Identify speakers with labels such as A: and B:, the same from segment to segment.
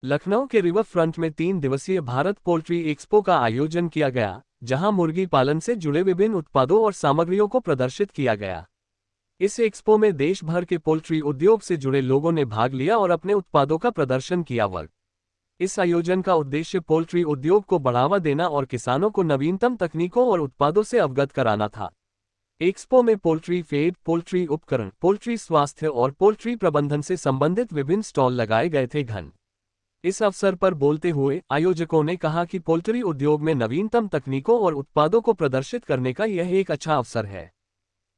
A: लखनऊ के river front में 3 दिवसीय भारत पोल्ट्री एक्सपो का आयोजन किया गया, जहां मुर्गी पालन से जुड़े विभिन्न उत्पादों और सामग्रियों को प्रदर्शित किया गया। इस एक्सपो में देश भर के पोल्ट्री उद्योग से जुड़े लोगों ने भाग लिया और अपने उत्पादों का प्रदर्शन किया। इस आयोजन का उद्देश्य पोल्ट्री उद्योग को बढ़ावा देना और किसानों को नवीनतम तकनीकों और उत्पादों से अवगत कराना था। एक्सपो में पोल्ट्री फीड, पोल्ट्री उपकरण, पोल्ट्री स्वास्थ्य और पोल्ट्री प्रबंधन से संबंधित विभिन्न स्टॉल लगाए गए थे। इस अवसर पर बोलते हुए आयोजकों ने कहा कि पोल्ट्री उद्योग में नवीनतम तकनीकों और उत्पादों को प्रदर्शित करने का यह एक अच्छा अवसर है।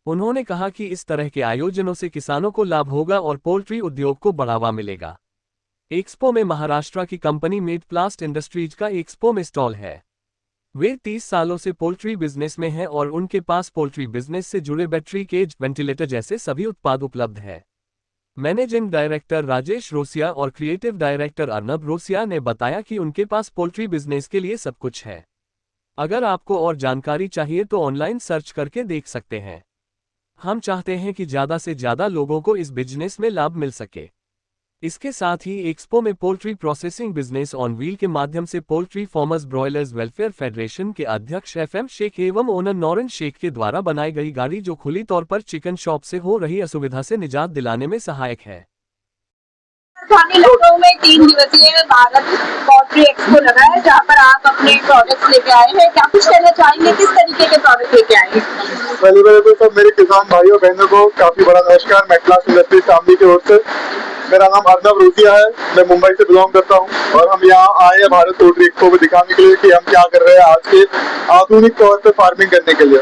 A: उन्होंने कहा कि इस तरह के आयोजनों से किसानों को लाभ होगा और पोल्ट्री उद्योग को बढ़ावा मिलेगा। एक्सपो में महाराष्ट्र की कंपनी मेडप्लास्ट इंडस्ट्रीज का एक्सपो में स्टॉल है। वे 30 सालों से पोल्ट्री बिजनेस में हैं और उनके पास पोल्ट्री बिजनेस से जुड़े बैटरी केज, वेंटिलेटर जैसे सभी उत्पाद उपलब्ध है। मैनेजिंग डायरेक्टर राजेश रोसिया और क्रिएटिव डायरेक्टर अर्नब रोसिया ने बताया कि उनके पास पोल्ट्री बिजनेस के लिए सब कुछ है। अगर आपको और जानकारी चाहिए तो ऑनलाइन सर्च करके देख सकते हैं। हम चाहते हैं कि ज़्यादा से ज़्यादा लोगों को इस बिजनेस में लाभ मिल सके। इसके साथ ही एक्सपो में poultry processing business on wheel के माध्यम से poultry farmers broilers welfare federation के अध्यक्ष FM शेख एवं ओनर नौरन शेख के द्वारा बनाई गई गाड़ी, जो खुली तौर पर चिकन शॉप से हो रही असुविधा से निजात दिलाने में सहायक है।
B: राजधानी लखनऊ में 3 दिवसीय भारत पोल्ट्री एक्सपो लगा है, जहाँ पर आप अपने प्रोडक्ट्स लेके आए हैं। क्या कुछ कहना चाहेंगे, किस तरीके के प्रोडक्ट लेके आए हैं?
C: पहले तो सब मेरे किसान भाइयों बहनों को काफी बड़ा नमस्कार। मेडप्लास्ट इंडस्ट्री फैमिली की ओर से। मेरा नाम अर्नब रोसिया है, मैं मुंबई से बिलोंग करता हूं और हम यहाँ आए हैं भारत पोल्ट्री एक्सपो को दिखाने के लिए कि हम क्या कर रहे हैं आज के आधुनिक तौर पे फार्मिंग करने के लिए।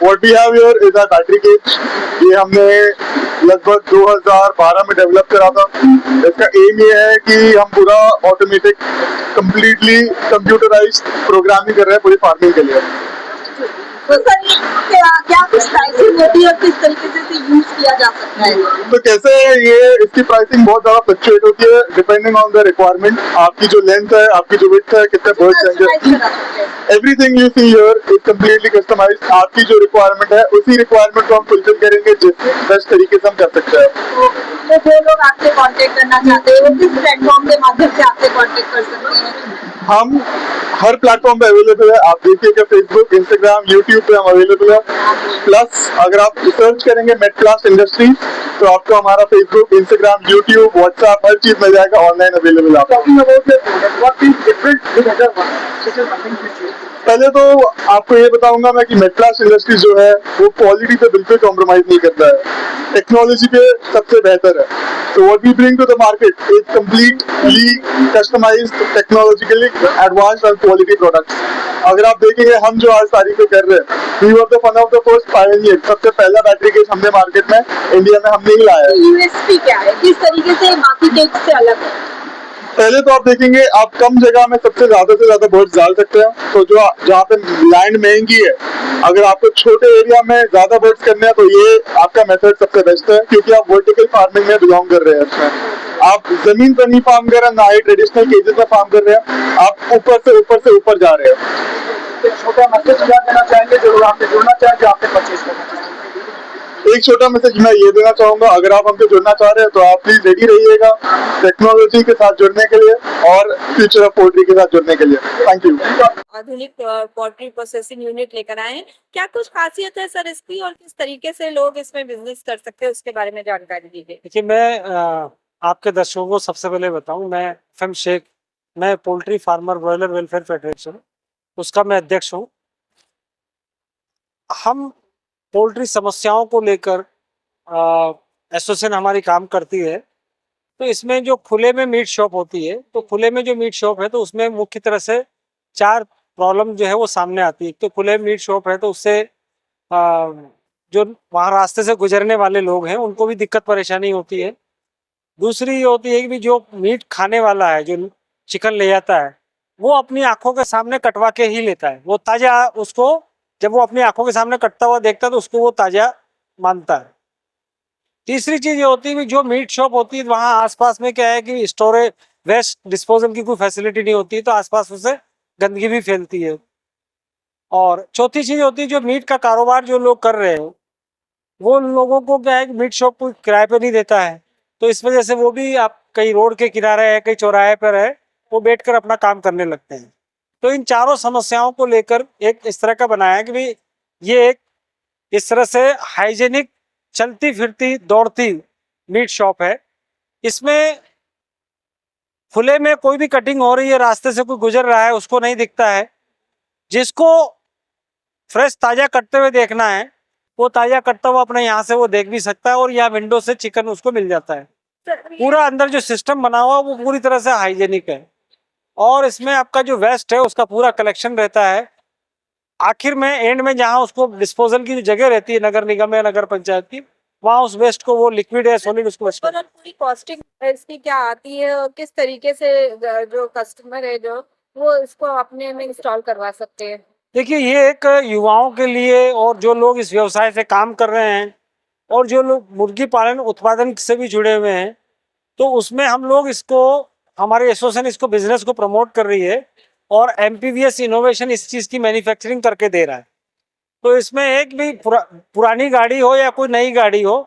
C: What we have here is a battery cage. ये हमने लगभग 2012 में डेवलप करा था। इसका एम ये है कि हम पूरा ऑटोमेटिक, कंप्लीटली कंप्यूटराइज्ड प्रोग्रामिंग कर रहे हैं पूरी फार्मिंग के लिए।
B: तो सर, क्या कुछ प्राइसिंग होती है और किस तरीके से इसे यूज किया जा सकता है?
C: तो कैसे ये इसकी प्राइसिंग बहुत ज्यादा फ्लक्चुएट होती है डिपेंडिंग ऑन द रिक्वायरमेंट। आपकी जो लेंथ है, आपकी जो विड्थ है, कितने बर्ड्स चाहिए, everything you see here is completely customized. आपकी जो रिक्वायरमेंट है उसी रिक्वायरमेंट को हम फुलफिल करेंगे जिस बेस्ट तरीके से हम कर सकते हैं।
B: तो जो लोग आपसे कांटेक्ट करना चाहते हैं वो किस प्लेटफॉर्म के माध्यम से आपसे कांटेक्ट कर सकते हैं?
C: हम हर प्लेटफॉर्म पे अवेलेबल है। आप देखिएगा फेसबुक, इंस्टाग्राम, यूट्यूब पे हम अवेलेबल है। प्लस अगर आप सर्च करेंगे मेडप्लास्ट इंडस्ट्री तो आपको हमारा फेसबुक, इंस्टाग्राम, यूट्यूब, व्हाट्सएप हर चीज मिल जाएगा, ऑनलाइन अवेलेबल है। पहले तो आपको ये बताऊंगा मैं कि मेडप्लास्ट इंडस्ट्री जो है वो क्वालिटी पे बिल्कुल कॉम्प्रोमाइज नहीं करता है, टेक्नोलॉजी पे सबसे बेहतर है। तो what we bring to the market is completely customized, technologically advanced और क्वालिटी प्रोडक्ट्स। अगर आप देखेंगे हम जो आज तारीख पे कर रहे हैं, we were the one of the first pioneer. सबसे पहला बैटरी केस हमने मार्केट में इंडिया में हमने ही लाया है।
B: यूएसपी क्या है, किस तरीके से बाकी केक से अलग है?
C: पहले तो आप देखेंगे आप कम जगह में सबसे ज्यादा बर्ड्स डाल सकते हैं। तो जो जहाँ पे लैंड महंगी है, अगर आपको छोटे एरिया में ज्यादा बर्ड्स करने हैं तो ये आपका मेथड सबसे बेस्ट है, क्योंकि आप वर्टिकल फार्मिंग में बिलोंग कर रहे हैं। इसमें आप जमीन पर नहीं फार्म कर रहे हैं, ना ही ट्रेडिशनल केजेस में फार्म कर रहे हैं, आप ऊपर जा रहे हैं।
D: छोटा मैसेज क्या देना चाहेंगे जो लोग आपसे जुड़ना चाहें, जो आपसे परचेज करना चाहेंगे?
C: एक छोटा मैसेज मैं ये देना चाहूंगा, अगर आप हमसे जुड़ना चाह रहे हैं तो आप प्लीज रेडी रहिएगा टेक्नोलॉजी के साथ जुड़ने के लिए और फ्यूचर ऑफ पोल्ट्री के साथ जुड़ने के लिए। Thank you.
B: आधुनिक पोल्ट्री प्रोसेसिंग यूनिट लेकर आए हैं, क्या कुछ खासियत है सर इसकी और किस तरीके से लोग इसमें बिजनेस कर सकते हैं, उसके बारे में जानकारी दीजिए।
D: देखिए, मैं आपके दर्शकों को सबसे पहले बताऊं, मैं FM शेख, मैं poultry farmer broiler welfare federation उसका मैं अध्यक्ष हूं। हम पोल्ट्री समस्याओं को लेकर एसोसिएशन हमारी काम करती है। तो इसमें जो खुले में मीट शॉप होती है, तो खुले में जो मीट शॉप है तो उसमें मुख्य तरह से 4 प्रॉब्लम जो है वो सामने आती है। तो खुले मीट शॉप है तो उससे जो वहाँ रास्ते से गुजरने वाले लोग हैं उनको भी दिक्कत परेशानी होती है। दूसरी ये होती है कि जो मीट खाने वाला है, जो चिकन ले जाता है, वो अपनी आंखों के सामने कटवा के ही लेता है। वो ताज़ा, उसको जब वो अपनी आंखों के सामने कटता हुआ देखता है तो उसको वो ताज़ा मानता है। तीसरी चीज़ ये होती है कि जो मीट शॉप होती है वहाँ आसपास में क्या है कि स्टोरेज, वेस्ट डिस्पोजल की कोई फैसिलिटी नहीं होती, तो आसपास उससे गंदगी भी फैलती है। और चौथी चीज़ होती है जो मीट का कारोबार जो लोग कर रहे हैं वो लोगों को क्या है कि मीट शॉप को किराए पे नहीं देता है, तो इस वजह से वो भी आप कहीं रोड के किनारे है, कहीं चौराहे पर है, वो बैठकर अपना काम करने लगते हैं। तो इन चारों समस्याओं को लेकर एक इस तरह का बनाया है कि भाई ये एक इस तरह से हाइजेनिक चलती फिरती दौड़ती मीट शॉप है। इसमें खुले में कोई भी कटिंग हो रही है, रास्ते से कोई गुजर रहा है उसको नहीं दिखता है। जिसको फ्रेश ताजा कटते हुए देखना है वो ताजा कटता हुआ अपने यहाँ से वो देख भी सकता है, और यहाँ विंडो से चिकन उसको मिल जाता है। पूरा अंदर जो सिस्टम बना हुआ वो पूरी तरह से हाइजेनिक है, और इसमें आपका जो वेस्ट है उसका पूरा कलेक्शन रहता है। आखिर में एंड में जहाँ उसको डिस्पोजल की जो जगह रहती है नगर निगम या नगर पंचायत की, वहाँ उस वेस्ट को वो लिक्विड या सॉलिड उसको
B: और पूरी कॉस्टिंग इसकी क्या आती है और किस तरीके से जो कस्टमर है जो वो इसको अपने में इंस्टॉल करवा सकते हैं?
D: देखिए, ये एक युवाओं के लिए और जो लोग इस व्यवसाय से काम कर रहे हैं और जो लोग मुर्गी पालन उत्पादन से भी जुड़े हुए हैं, तो उसमें हम लोग इसको, हमारी एसोसिएशन इसको बिजनेस को प्रमोट कर रही है, और एमपीवीएस इनोवेशन इस चीज़ की मैन्युफैक्चरिंग करके दे रहा है। तो इसमें एक भी पुरानी गाड़ी हो या कोई नई गाड़ी हो,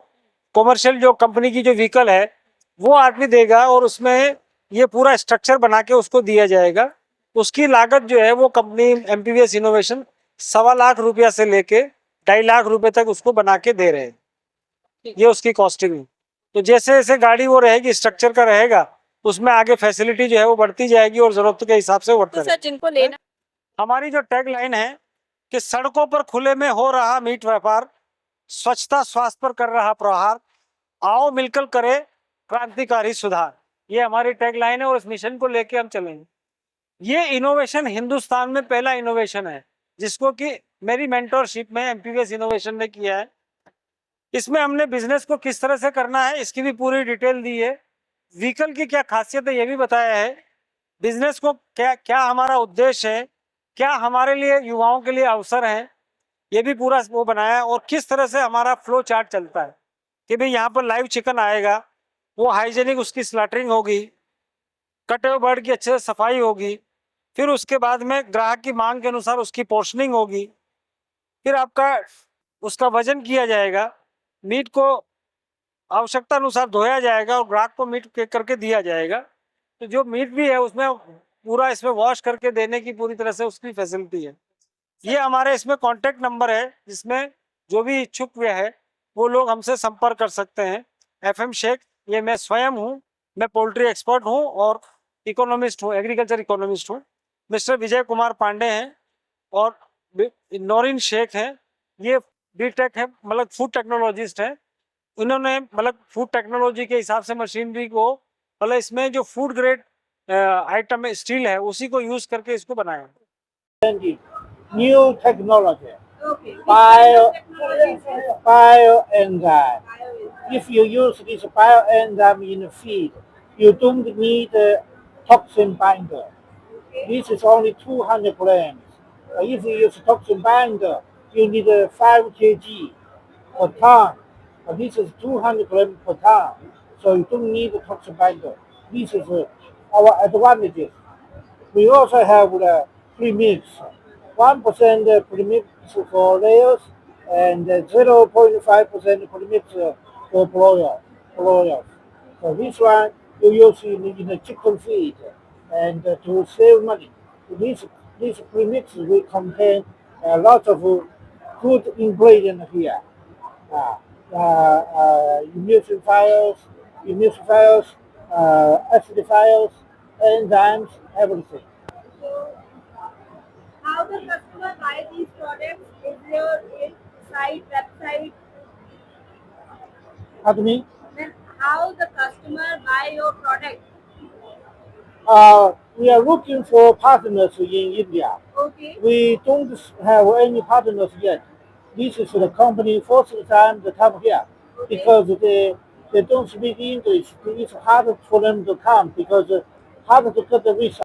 D: कॉमर्शियल जो कंपनी की जो व्हीकल है वो आदमी देगा, और उसमें ये पूरा स्ट्रक्चर बना के उसको दिया जाएगा। उसकी लागत जो है वो कंपनी एमपीवीएस इनोवेशन 1.25 लाख रुपया से लेके 2.5 लाख रुपए तक उसको बना के दे रहे हैं। ये उसकी कॉस्टिंग है। तो जैसे जैसे गाड़ी वो रहेगी, स्ट्रक्चर का रहेगा, उसमें आगे फैसिलिटी जो है वो बढ़ती जाएगी और जरूरत के हिसाब से बढ़ता
B: सर जिनको लेना,
D: हमारी जो टैग लाइन है कि सड़कों पर खुले में हो रहा मीट व्यापार, स्वच्छता स्वास्थ्य पर कर रहा प्रहार, आओ मिलकर करे क्रांतिकारी सुधार, ये हमारी टैग लाइन है, और इस मिशन को लेके हम चलेंगे। ये इनोवेशन हिंदुस्तान में पहला इनोवेशन है जिसको कि मेरी मेंटरशिप में एमपीवीएस इनोवेशन ने किया है। इसमें हमने बिजनेस को किस तरह से करना है इसकी भी पूरी डिटेल दी है। व्हीकल की क्या खासियत है ये भी बताया है। बिजनेस को क्या क्या हमारा उद्देश्य है, क्या हमारे लिए युवाओं के लिए अवसर है, ये भी पूरा वो बनाया है। और किस तरह से हमारा फ्लो चार्ट चलता है कि भाई यहाँ पर लाइव चिकन आएगा, वो हाइजेनिक उसकी स्लॉटरिंग होगी, कटे हुए बर्ड की अच्छे से सफाई होगी, फिर उसके बाद में ग्राहक की मांग के अनुसार उसकी पोर्शनिंग होगी, फिर आपका उसका वजन किया जाएगा, मीट को आवश्यकता अनुसार धोया जाएगा और ग्राहक को मीट करके दिया जाएगा। तो जो मीट भी है उसमें पूरा इसमें वॉश करके देने की पूरी तरह से उसकी फैसिलिटी है। ये हमारे इसमें कॉन्टेक्ट नंबर है जिसमें जो भी इच्छुक है वो लोग हमसे संपर्क कर सकते हैं। FM शेख, ये मैं स्वयं हूँ, मैं पोल्ट्री एक्सपर्ट हूँ और इकोनॉमिस्ट हूँ, एग्रीकल्चर इकोनॉमिस्ट हूँ। मिस्टर विजय कुमार पांडे हैं और नौरीन शेख हैं, ये बीटेक है, मतलब फूड टेक्नोलॉजिस्ट हैं। उन्होंने मतलब फूड टेक्नोलॉजी के हिसाब से मशीनरी को, मतलब इसमें जो फूड ग्रेड आइटम स्टील है उसी को यूज करके इसको बनाया।
E: New technology,
B: Okay.
E: bioenzyme. If you use this bioenzyme in the feed, you don't need a toxin binder. This is only 200 grams. If you use toxin binder, you need 5 kg per ton. This is 200 grams per ton, so you don't need a toxin binder. This is our advantages. We also have the premix, 1% premix for layers and 0.5% premix for broilers. So this one you use in the chicken feed and to save money. This premix will contain a lot of good ingredients here. Emulsifiers, acidifiers, enzymes, everything.
B: How the customer buy these products? Is your website?
E: How do you mean?
B: Then how the customer buy your product?
E: We are looking for partners in India.
B: Okay.
E: We don't have any partners yet. This is the company first time they come here because they don't speak English. It's hard for them to come because hard to get the visa.